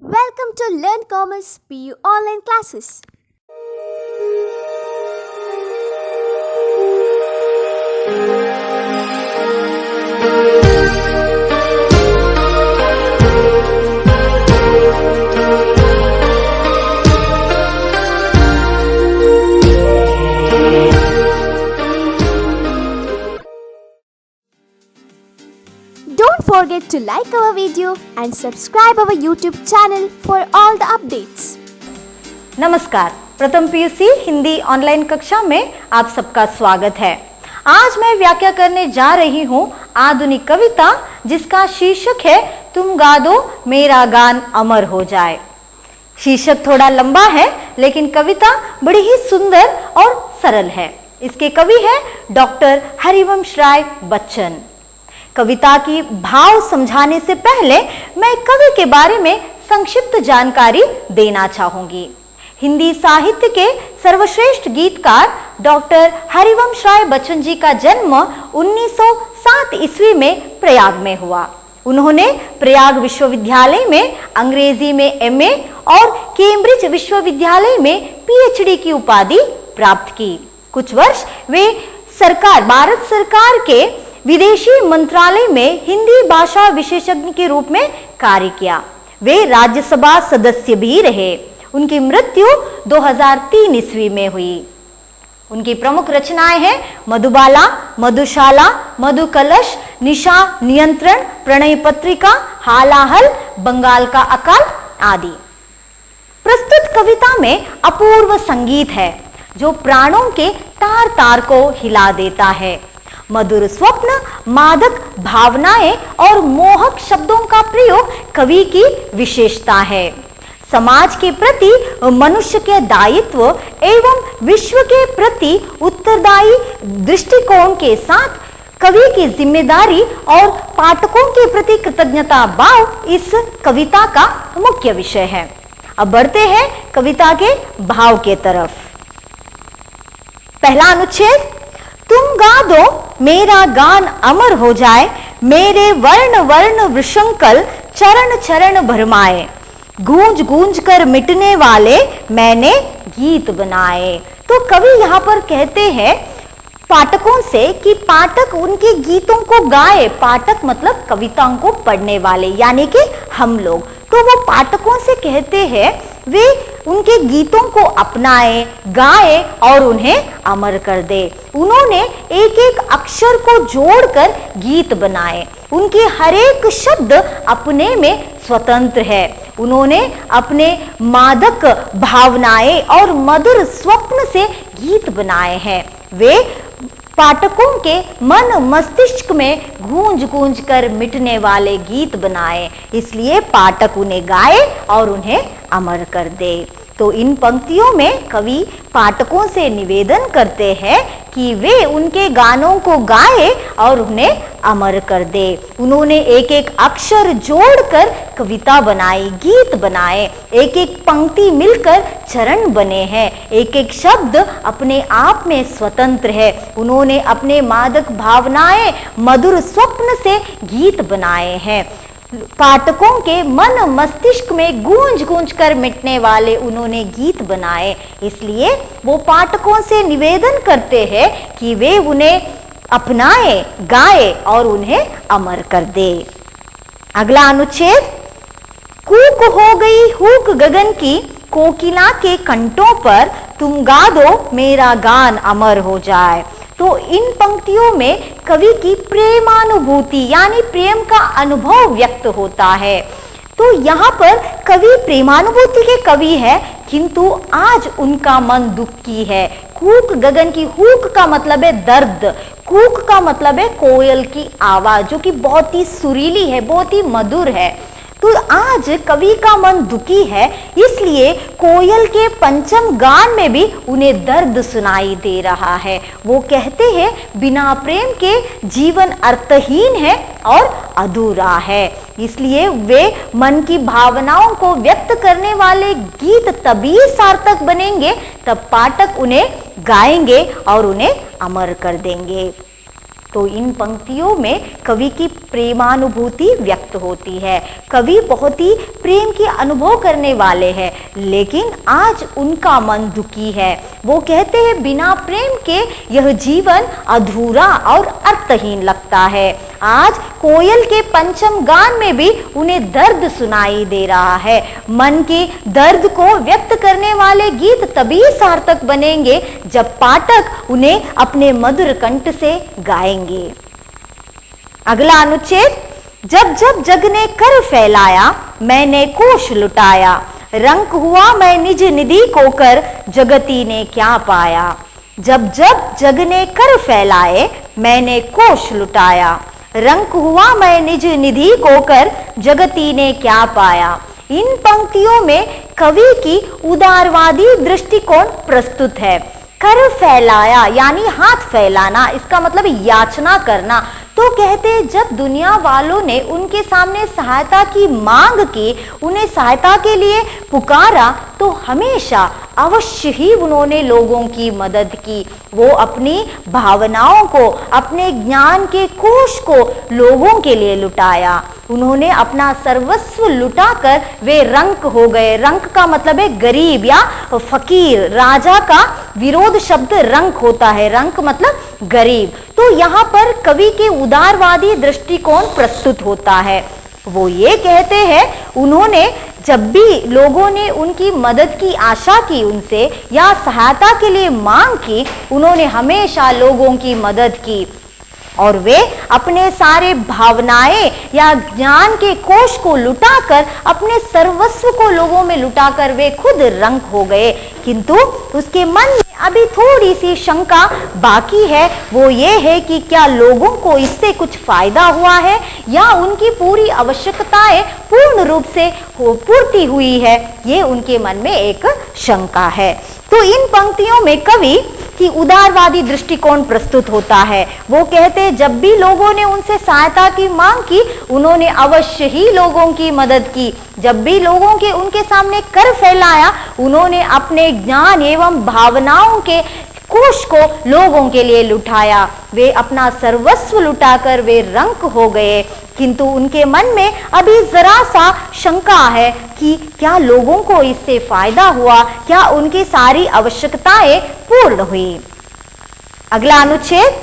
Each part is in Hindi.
Welcome to Learn Commerce PU online classes. Don't forget to like our video and subscribe our YouTube channel for all the updates. नमस्कार, प्रथम पीयूसी हिंदी ऑनलाइन कक्षा में आप सबका स्वागत है। आज मैं व्याख्या करने जा रही हूँ आधुनिक कविता जिसका शीर्षक है तुम गा दो मेरा गान अमर हो जाए। शीर्षक थोड़ा लंबा है लेकिन कविता बड़ी ही सुंदर और सरल है। इसके कवि है डॉक्टर हरिवंश राय बच्चन। कविता की भाव समझाने से पहले मैं कवि के बारे में संक्षिप्त जानकारी देना चाहूंगी। हिंदी साहित्य के सर्वश्रेष्ठ गीतकार डॉक्टर हरिवंश राय बच्चन जी का जन्म 1907 ईस्वी में प्रयाग में हुआ। उन्होंने प्रयाग विश्वविद्यालय में अंग्रेजी में एमए और कैम्ब्रिज विश्वविद्यालय में पीएचडी की उपाधि प्राप्त की। कुछ वर्ष वे भारत सरकार के विदेशी मंत्रालय में हिंदी भाषा विशेषज्ञ के रूप में कार्य किया। वे राज्यसभा सदस्य भी रहे। उनकी मृत्यु 2003 ईस्वी में हुई। उनकी प्रमुख रचनाएं हैं मधुबाला, मधुशाला, मधुकलश, निशा नियंत्रण, प्रणय पत्रिका, हालाहल, बंगाल का अकाल आदि। प्रस्तुत कविता में अपूर्व संगीत है जो प्राणों के तार तार को हिला देता है। मधुर स्वप्न, मादक भावनाएं और मोहक शब्दों का प्रयोग कवि की विशेषता है। समाज के प्रति मनुष्य के दायित्व एवं विश्व के प्रति उत्तरदायी दृष्टिकोण के साथ कवि की जिम्मेदारी और पाठकों के प्रति कृतज्ञता भाव इस कविता का मुख्य विषय है। अब बढ़ते हैं कविता के भाव के तरफ। पहला अनुच्छेद, तुम गा दो मेरा गान अमर हो जाए, मेरे वर्ण वर्ण वृषंकल चरण चरण भरमाए, गूंज गूंज कर मिटने वाले मैंने गीत बनाए। तो कवि यहाँ पर कहते हैं पाठकों से कि पाठक उनके गीतों को गाए। पाठक मतलब कविताओं को पढ़ने वाले यानी कि हम लोग। तो वो पाठकों से कहते हैं वे उनके गीतों को अपनाए, गाए और उन्हें अमर कर दे। उन्होंने एक एक अक्षर को जोड़कर गीत बनाए। उनके हर एक शब्द अपने में स्वतंत्र है। उन्होंने अपने मादक भावनाएं और मधुर स्वप्न से गीत बनाए हैं। वे पाठकों के मन मस्तिष्क में गूंज गूंज कर मिटने वाले गीत बनाए, इसलिए पाठक उन्हें गाए और उन्हें अमर कर दे। तो इन पंक्तियों में कवि पाठकों से निवेदन करते हैं कि वे उनके गानों को गाए और उन्हें अमर कर दे। उन्होंने एक एक अक्षर जोड़कर कविता बनाई, गीत बनाए। एक एक पंक्ति मिलकर चरण बने हैं। एक एक शब्द अपने आप में स्वतंत्र है। उन्होंने अपने मादक भावनाएं, मधुर स्वप्न से गीत बनाए हैं। पाठकों के मन मस्तिष्क में गूंज गूंज कर मिटने वाले उन्होंने गीत बनाए, इसलिए वो पाठकों से निवेदन करते हैं कि वे उन्हें अपनाए, गाए और उन्हें अमर कर दे। अगला अनुच्छेद, कूक हो गई हुक गगन की कोकिला के कंठों पर, तुम गा दो मेरा गान अमर हो जाए। तो इन पंक्तियों में कवि की प्रेमानुभूति यानी प्रेम का अनुभव व्यक्त होता है। तो यहाँ पर कवि प्रेमानुभूति के कवि है किंतु आज उनका मन दुखी है। कूक गगन की, हुक का मतलब है दर्द, कूक का मतलब है कोयल की आवाज जो कि बहुत ही सुरीली है, बहुत ही मधुर है। तो आज कवि का मन दुखी है, इसलिए कोयल के पंचम गान में भी उन्हें दर्द सुनाई दे रहा है। वो कहते हैं बिना प्रेम के जीवन अर्थहीन है और अधूरा है। इसलिए वे मन की भावनाओं को व्यक्त करने वाले गीत तभी सार्थक बनेंगे तब पाठक उन्हें गाएंगे और उन्हें अमर कर देंगे। तो इन पंक्तियों में कवि की प्रेमानुभूति व्यक्त होती है। कवि बहुत ही प्रेम की अनुभव करने वाले हैं, लेकिन आज उनका मन दुखी है। वो कहते हैं बिना प्रेम के यह जीवन अधूरा और अर्थहीन लगता है। आज कोयल के पंचम गान में भी उन्हें दर्द सुनाई दे रहा है। मन के दर्द को व्यक्त करने वाले गीत तभी सार्थक बनेंगे जब पाठक उन्हें अपने मधुर कंठ से गाएंगे। अगला अनुच्छेद, जब जब जग ने कर फैलाया, मैंने कोश लुटाया, रंक हुआ मैं निज निधि को कर, जगती ने क्या पाया। जब जब जग ने कर फैलाए, मैंने कोश लुटाया, रंक हुआ मैं निज निधि को कर, जगती ने क्या पाया। इन पंक्तियों में कवि की उदारवादी दृष्टिकोण प्रस्तुत है। कर फैलाया यानी हाथ फैलाना, इसका मतलब याचना करना। तो कहते हैं जब दुनिया वालों ने उनके सामने सहायता की मांग की, उन्हें सहायता के लिए पुकारा, तो हमेशा अवश्य ही उन्होंने लोगों की मदद की। वो अपनी भावनाओं को, अपने ज्ञान के कोश को लोगों के लिए लुटाया। उन्होंने अपना सर्वस्व लुटाकर वे रंक हो गए। रंक का मतलब है गरीब या फकीर। राजा का विरोध शब्द रंक होता है, रंक मतलब गरीब। तो यहाँ पर कवि के उदारवादी दृष्टिकोण प्रस्तुत होता है। वो ये कहते हैं उन्होंने जब भी लोगों ने उनकी मदद की आशा की उनसे या सहायता के लिए मांग की, उन्होंने हमेशा लोगों की मदद की और वे अपने सारे भावनाएं या ज्ञान के कोश को लुटाकर, अपने सर्वस्व को लोगों में लुटाकर वे खुद रंक हो गए। किंतु उसके मन में अभी थोड़ी सी शंका बाकी है। वो ये है कि क्या लोगों को इससे कुछ फायदा हुआ है या उनकी पूरी आवश्यकताएं पूर्ण रूप से पूर्ति हुई है, ये उनके मन में एक शंका है। तो इन पंक्तियों में कवि की उदारवादी दृष्टिकोण प्रस्तुत होता है। वो कहते हैं जब भी लोगों ने उनसे सहायता की मांग की, उन्होंने अवश्य ही लोगों की मदद की। जब भी लोगों के उनके सामने कर फैलाया, उन्होंने अपने ज्ञान एवं भावनाओं के कोश को लोगों के लिए लुटाया। वे अपना सर्वस्व लुटाकर वे रंक हो गए। किंतु उनके मन में अभी जरा सा शंका है कि क्या लोगों को इससे फायदा हुआ, क्या उनकी सारी आवश्यकताएं पूर्ण हुई। अगला अनुच्छेद,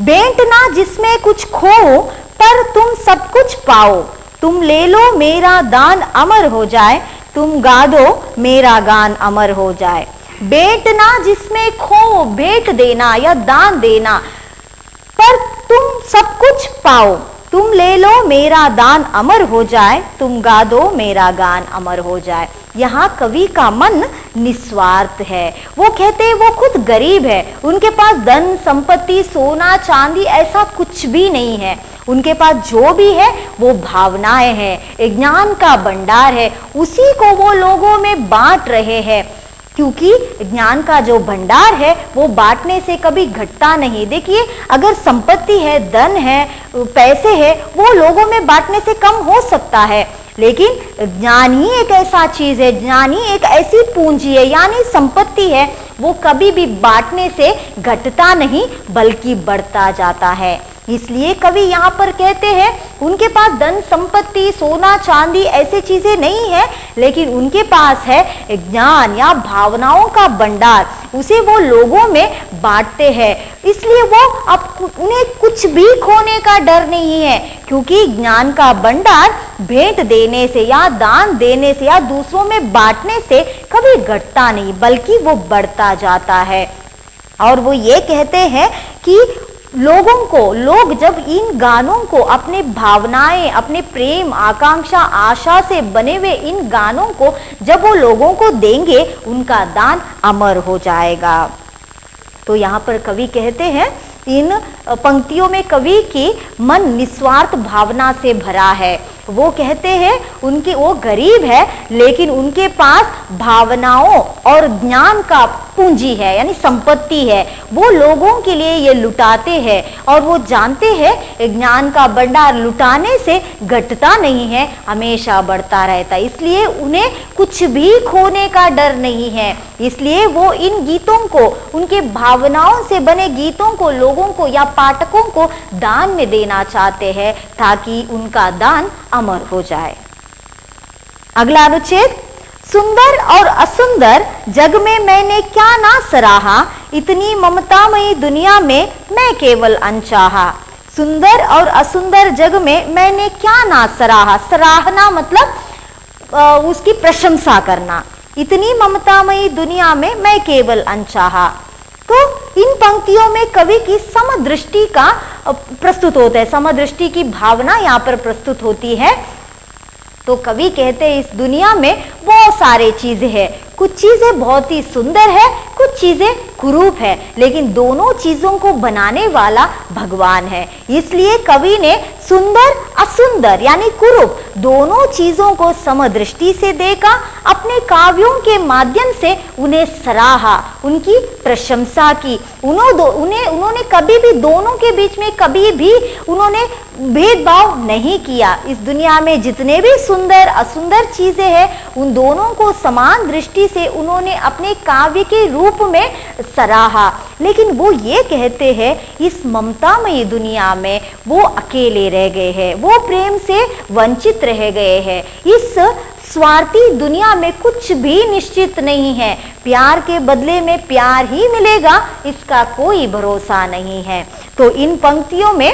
भेंट ना जिसमें कुछ खो, पर तुम सब कुछ पाओ, तुम ले लो मेरा दान अमर हो जाए, तुम गा दो मेरा गान अमर हो जाए। भेंट ना जिसमें खो, भेंट देना या दान देना, पर तुम सब कुछ पाओ, तुम ले लो मेरा दान अमर हो जाए, तुम गा दो मेरा गान अमर हो जाए। यहाँ कवि का मन निस्वार्थ है। वो कहते हैं वो खुद गरीब है, उनके पास धन संपत्ति सोना चांदी ऐसा कुछ भी नहीं है। उनके पास जो भी है वो भावनाएं हैं, ज्ञान का भंडार है, उसी को वो लोगों में बांट रहे हैं। क्योंकि ज्ञान का जो भंडार है वो बांटने से कभी घटता नहीं। देखिए, अगर संपत्ति है, धन है, पैसे है, वो लोगों में बांटने से कम हो सकता है, लेकिन ज्ञान ही एक ऐसा चीज है, ज्ञान ही एक ऐसी पूंजी है यानी संपत्ति है, वो कभी भी बांटने से घटता नहीं बल्कि बढ़ता जाता है। इसलिए कवि यहाँ पर कहते हैं उनके पास धन संपत्ति सोना चांदी ऐसी चीजें नहीं है, लेकिन उनके पास है ज्ञान या भावनाओं का भंडार, उसे वो लोगों में बांटते हैं। इसलिए वो अब उन्हें कुछ भी खोने का डर नहीं है, क्योंकि ज्ञान का भंडार भेंट देने से या दान देने से या दूसरों में बांटने से कभी घटता नहीं बल्कि वो बढ़ता जाता है। और वो ये कहते हैं कि लोग जब इन गानों को, अपने भावनाएं, अपने प्रेम आकांक्षा आशा से बने हुए इन गानों को जब वो लोगों को देंगे, उनका दान अमर हो जाएगा। तो यहाँ पर कवि कहते हैं इन पंक्तियों में कवि की मन निस्वार्थ भावना से भरा है। वो कहते हैं वो गरीब है, लेकिन उनके पास भावनाओं और ज्ञान का पूंजी है यानी संपत्ति है, वो लोगों के लिए ये लुटाते हैं और वो जानते हैं ज्ञान का भंडार लुटाने से घटता नहीं है, हमेशा बढ़ता रहता है। इसलिए उन्हें कुछ भी खोने का डर नहीं है। इसलिए वो इन गीतों को, उनके भावनाओं से बने गीतों को लोगों को या पाठकों को दान में देना चाहते हैं ताकि उनका दान अमर हो जाए। अगला अनुच्छेद, सुंदर और असुंदर जग में मैंने क्या ना सराहा, इतनी ममतामयी दुनिया में मैं केवल अनचाहा। सुंदर और असुंदर जग में मैंने क्या ना सराहा, सराहना मतलब उसकी प्रशंसा करना। इतनी ममतामयी दुनिया में मैं केवल अनचाहा। तो इन पंक्तियों में कवि की समदृष्टि का प्रस्तुत होता है, समदृष्टि की भावना यहाँ पर प्रस्तुत होती है। तो कवि कहते हैं इस दुनिया में बहुत सारे चीजें हैं, कुछ चीजें बहुत ही सुंदर है, कुछ चीजें कुरूप है, लेकिन दोनों चीजों को बनाने वाला भगवान है। इसलिए कवि ने सुंदर असुंदर यानी कुरूप दोनों चीजों को समदृष्टि से देखा, अपने काव्यों के माध्यम से उन्हें सराहा, उनकी प्रशंसा की। उन्होंने कभी भी दोनों के बीच में कभी भी उन्होंने भेदभाव नहीं किया। इस दुनिया में जितने भी सुंदर असुंदर चीजें हैं उन दोनों को समान दृष्टि से उन्होंने अपने काव्य के रूप में सराहा। लेकिन वो ये कहते हैं इस ममतामयी दुनिया में वो अकेले रह गए हैं, वो प्रेम से वंचित रह गए हैं। इस स्वार्थी दुनिया में कुछ भी निश्चित नहीं है, प्यार के बदले में प्यार ही मिलेगा इसका कोई भरोसा नहीं है। तो इन पंक्तियों में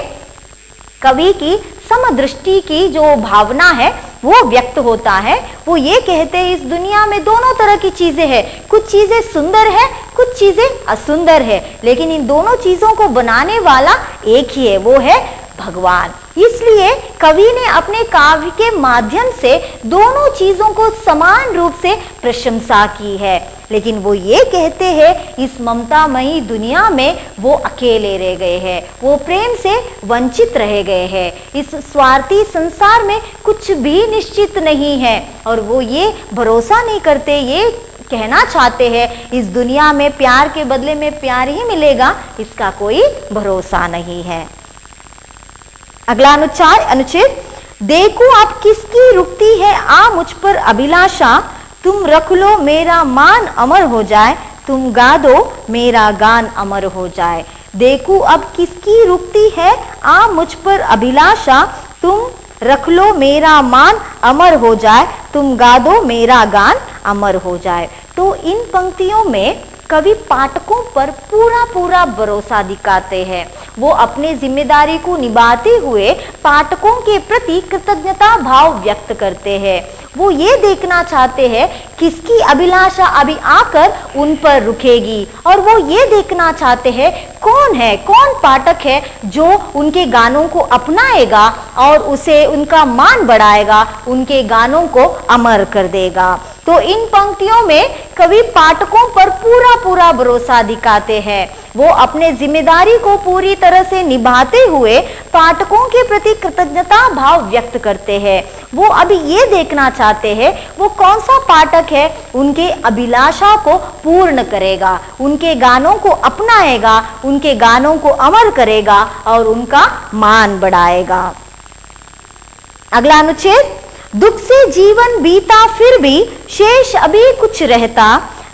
कवि की समदृष्टि की जो भावना है वो व्यक्त होता है। वो ये कहते हैं इस दुनिया में दोनों तरह की चीजें हैं, कुछ चीजें सुंदर है, कुछ चीजें असुंदर है, लेकिन इन दोनों चीजों को बनाने वाला एक ही है, वो है भगवान। इसलिए कवि ने अपने काव्य के माध्यम से दोनों चीजों को समान रूप से प्रशंसा की है। लेकिन वो ये कहते हैं इस ममतामयी दुनिया में वो अकेले रह गए हैं, वो प्रेम से वंचित रह गए हैं। इस स्वार्थी संसार में कुछ भी निश्चित नहीं है और वो ये भरोसा नहीं करते, ये कहना चाहते हैं इस दुनिया में प्यार के बदले में प्यार ही मिलेगा इसका कोई भरोसा नहीं है। अगला अनुच्छेद, देखो अब किसकी रुकती है आ मुझ पर अभिलाषा, तुम रख लो मेरा मान अमर हो जाए, तुम गा दो मेरा गान अमर हो जाए। देखो अब किसकी रुकती है आ मुझ पर अभिलाषा, तुम रख लो मेरा मान अमर हो जाए, तुम गा दो मेरा गान अमर हो जाए। तो इन पंक्तियों में कवि पाठकों पर पूरा भरोसा दिखाते हैं। वो अपने जिम्मेदारी को निभाते हुए पाठकों के प्रति कृतज्ञता भाव व्यक्त करते हैं। वो ये देखना चाहते हैं किसकी अभिलाषा अभी आकर उन पर रुकेगी, और वो ये देखना चाहते हैं कौन पाठक है जो उनके गानों को अपनाएगा और उसे उनका मान बढ़ाएगा, उनके गानों को अमर कर देगा। तो इन पंक्तियों में कवि पाठकों पर पूरा भरोसा दिखाते हैं। वो अपने जिम्मेदारी को पूरी तरह से निभाते हुए पाठकों के प्रति कृतज्ञता भाव व्यक्त करते हैं। वो अभी ये देखना चाहते हैं वो कौन सा पाठक है उनके अभिलाषा को पूर्ण करेगा, उनके गानों को अपनाएगा, उनके गानों को अमर करेगा और उनका मान बढ़ाएगा। अगला अनुच्छेद, दुख से जीवन बीता फिर भी शेष अभी कुछ रहता,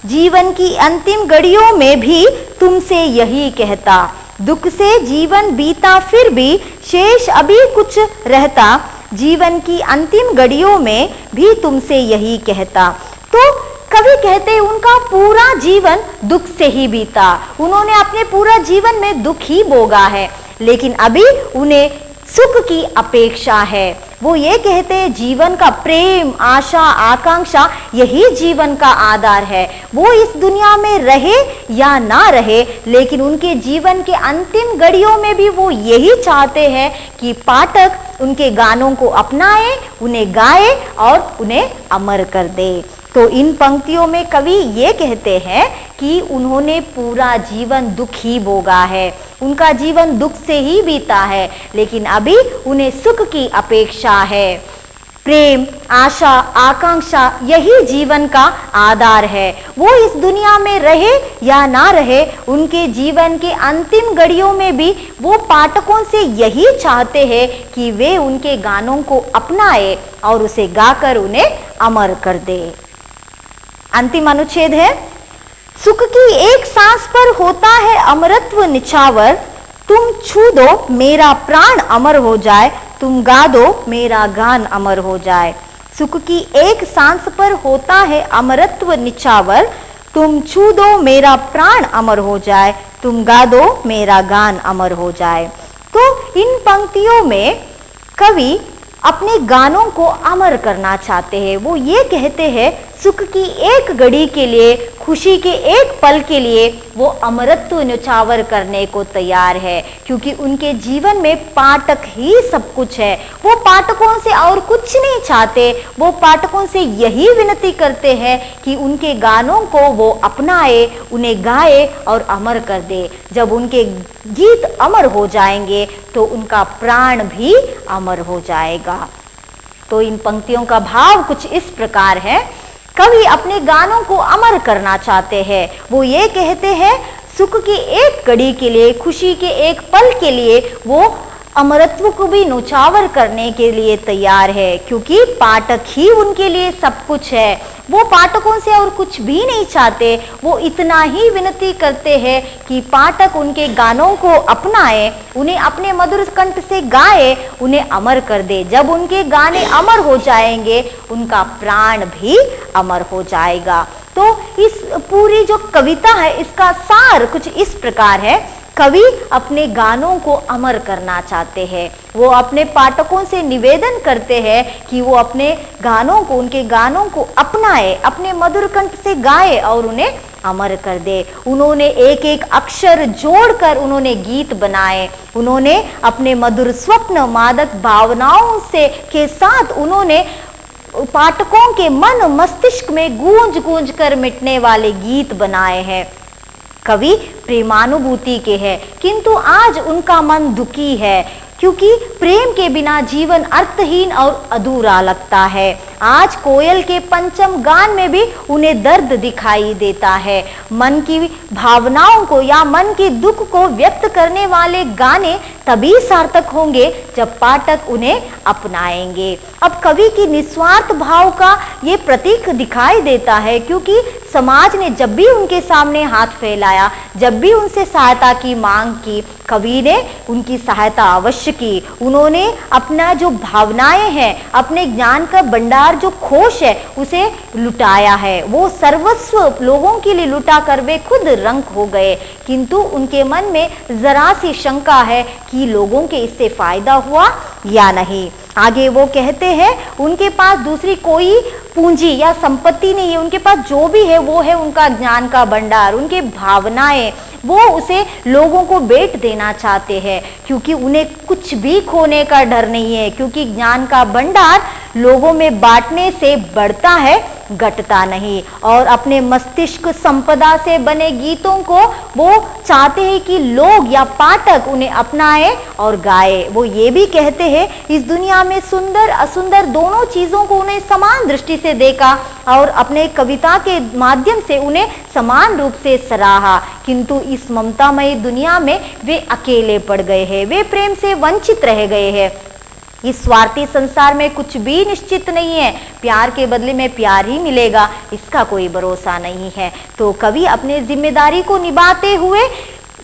जीवन की अंतिम घड़ियों में भी तुमसे यही कहता। दुख से जीवन बीता फिर भी शेष अभी कुछ रहता, जीवन की अंतिम घड़ियों में भी तुमसे यही कहता। तो कवि कहते हैं उनका पूरा जीवन दुख से ही बीता, उन्होंने अपने पूरा जीवन में दुख ही भोगा है, लेकिन अभी उन्हें सुख की अपेक्षा है। वो ये कहते हैं जीवन का प्रेम, आशा, आकांक्षा यही जीवन का आधार है। वो इस दुनिया में रहे या ना रहे, लेकिन उनके जीवन के अंतिम घड़ियों में भी वो यही चाहते हैं कि पाठक उनके गानों को अपनाए, उन्हें गाए और उन्हें अमर कर दे। तो इन पंक्तियों में कवि ये कहते हैं कि उन्होंने पूरा जीवन दुख ही भोगा है, उनका जीवन दुख से ही बीता है, लेकिन अभी उन्हें सुख की अपेक्षा है। प्रेम, आशा, आकांक्षा यही जीवन का आधार है। वो इस दुनिया में रहे या ना रहे, उनके जीवन के अंतिम घड़ियों में भी वो पाठकों से यही चाहते हैं कि वे उनके गानों को अपनाए और उसे गाकर उन्हें अमर कर दे। अंतिम अनुच्छेद है, सुख की एक सांस पर होता है अमरत्व निछावर, तुम छू दो मेरा प्राण अमर हो जाए, तुम गा दो मेरा गान अमर हो जाए। सुख की एक सांस पर होता है अमरत्व निछावर, तुम छू दो मेरा प्राण अमर हो जाए, तुम गा दो मेरा गान अमर हो जाए। तो इन पंक्तियों में कवि अपने गानों को अमर करना चाहते हैं। वो ये कहते हैं, सुख की एक घड़ी के लिए, खुशी के एक पल के लिए वो अमरत्व न्यौछावर करने को तैयार है, क्योंकि उनके जीवन में पाठक ही सब कुछ है। वो पाठकों से और कुछ नहीं चाहते, वो पाठकों से यही विनती करते हैं कि उनके गानों को वो अपनाए, उन्हें गाए और अमर कर दे। जब उनके गीत अमर हो जाएंगे तो उनका प्राण भी अमर हो जाएगा। तो इन पंक्तियों का भाव कुछ इस प्रकार है, कवि अपने गानों को अमर करना चाहते हैं। वो ये कहते हैं, सुख की एक घड़ी के लिए, खुशी के एक पल के लिए वो अमरत्व को भी न्यौछावर करने के लिए तैयार है, क्योंकि पाठक ही उनके लिए सब कुछ है। वो पाठकों से और कुछ भी नहीं चाहते, वो इतना ही विनती करते हैं कि पाठक उनके गानों को अपनाए, उन्हें अपने मधुर कंठ से गाए, उन्हें अमर कर दे। जब उनके गाने अमर हो जाएंगे, उनका प्राण भी अमर हो जाएगा। तो इस पूरी जो कविता है, इसका सार कुछ इस प्रकार है, कवि अपने गानों को अमर करना चाहते हैं। वो अपने पाठकों से निवेदन करते हैं कि वो अपने गानों को, उनके गानों को अपनाए, अपने मधुर कंठ से गाए और उन्हें अमर कर दे। उन्होंने एक एक अक्षर जोड़कर उन्होंने गीत बनाए, उन्होंने अपने मधुर स्वप्न, मादक भावनाओं से के साथ उन्होंने पाठकों के मन मस्तिष्क में गूंज गूंज कर मिटने वाले गीत बनाए हैं। कवि प्रेमानुभूति के हैं, किंतु आज उनका मन दुखी है, क्योंकि प्रेम के बिना जीवन अर्थहीन और अधूरा लगता है। आज कोयल के पंचम गान में भी उन्हें दर्द दिखाई देता है। मन की भावनाओं को या मन के दुख को व्यक्त करने वाले गाने तभी सार्थक होंगे जब पाठक उन्हें अपनाएंगे। अब कवि की निस्वार्थ भाव का ये प्रतीक दिखाई देता है, क्योंकि समाज ने जब भी उनके सामने हाथ फैलाया, जब भी उनसे सहायता की मांग की, कवि ने उनकी सहायता अवश्य की। उन्होंने अपना जो भावनाएं हैं, अपने ज्ञान का भंडार जो खोश है, उसे लुटाया है। वो सर्वस्व लोगों के लिए लुटा कर वे खुद रंक हो गए, किंतु उनके मन में जरा सी शंका है कि लोगों के इससे फायदा हुआ या नहीं। आगे वो कहते हैं, उनके पास दूसरी कोई पूंजी या संपत्ति नहीं है, उनके पास जो भी है वो है उनका ज्ञान का भंडार, उनके भावनाएं। वो उसे लोगों को बेच देना चाहते हैं, क्योंकि उन्हें कुछ भी खोने का डर नहीं है, क्योंकि ज्ञान का भंडार लोगों में बांटने से बढ़ता है, घटता नहीं। और अपने मस्तिष्क संपदा से बने गीतों को वो चाहते हैं कि लोग या पाठक उन्हें अपनाए और गाए। वो ये भी कहते हैं, इस दुनिया में सुंदर असुंदर दोनों चीजों को उन्हें समान दृष्टि से देखा और अपने कविता के माध्यम से उन्हें समान रूप से सराहा, किंतु इस ममतामयी दुनिया में वे अकेले पड़ गए हैं, वे प्रेम से वंचित रह गए हैं। इस स्वार्थी संसार में कुछ भी निश्चित नहीं है, प्यार के बदले में प्यार ही मिलेगा, इसका कोई भरोसा नहीं है। तो कवि अपने जिम्मेदारी को निभाते हुए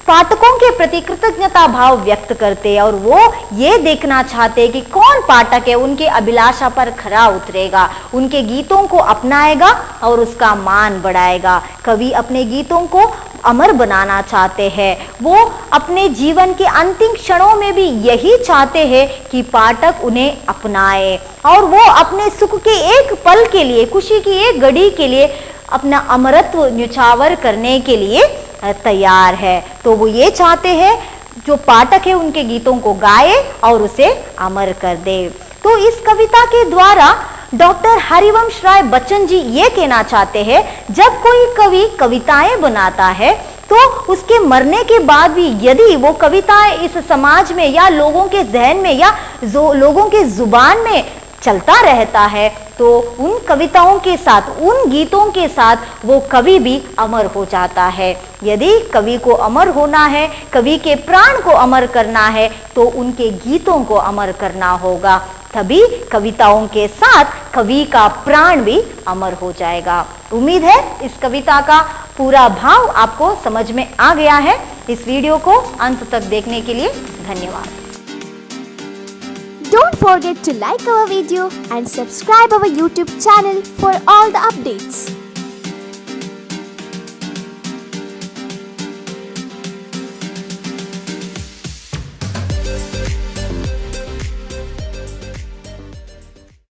पाठकों के प्रति कृतज्ञता भाव व्यक्त करते और वो ये देखना चाहते कि कौन पाठक है उनके अभिलाषा पर खरा उतरेगा, उनके गीतों को अपनाएगा और उसका मान बढ़ाएगा। कवि अपने गीतों को अमर बनाना चाहते हैं। वो अपने जीवन के अंतिम क्षणों में भी यही चाहते हैं कि पाठक उन्हें अपनाए और वो अपने सुख के एक पल के लिए, खुशी की एक घड़ी के लिए अपना अमरत्व न्यौछावर करने के लिए तैयार है। तो वो ये चाहते हैं जो पाठक है उनके गीतों को गाए और उसे अमर कर दे। तो इस कविता के द्वारा डॉक्टर हरिवंश राय बच्चन जी ये कहना चाहते हैं, जब कोई कवि कविताएं बनाता है तो उसके मरने के बाद भी यदि वो कविताएं इस समाज में या लोगों के जहन में या लोगों के जुबान में चलता रहता है तो उन कविताओं के साथ, उन गीतों के साथ वो कवि भी अमर हो जाता है। यदि कवि को अमर होना है, कवि के प्राण को अमर करना है तो उनके गीतों को अमर करना होगा, तभी कविताओं के साथ कवि का प्राण भी अमर हो जाएगा। उम्मीद है इस कविता का पूरा भाव आपको समझ में आ गया है। इस वीडियो को अंत तक देखने के लिए धन्यवाद। Don't forget to like our video and subscribe our YouTube channel for all the updates.